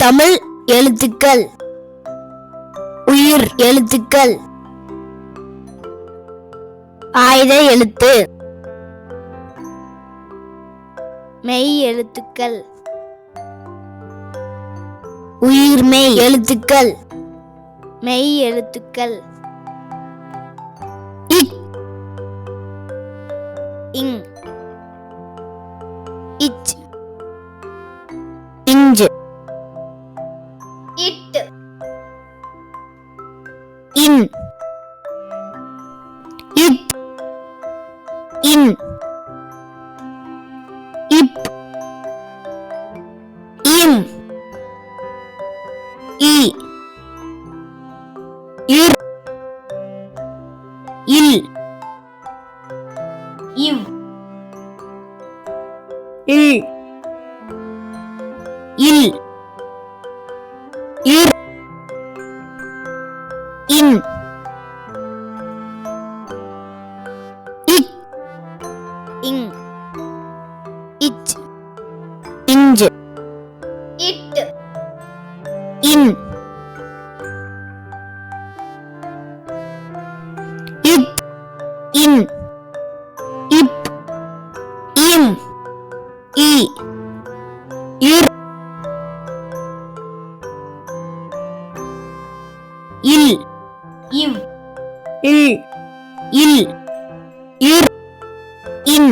தமிழ் எழுத்துக்கள். உயிர் எழுத்துக்கள். ஆயுத எழுத்து. மெய் எழுத்துக்கள். உயிர்மெய் எழுத்துக்கள். மெய் எழுத்துக்கள். இக் இங் இச் inch it in it in இப் இம் இ இர் இல் இவ் இல் இல் இர் இன் இக் இங் இச் inch it in it in இப் இம் இ இர் இல் இவ் இல் இல் இர் இன்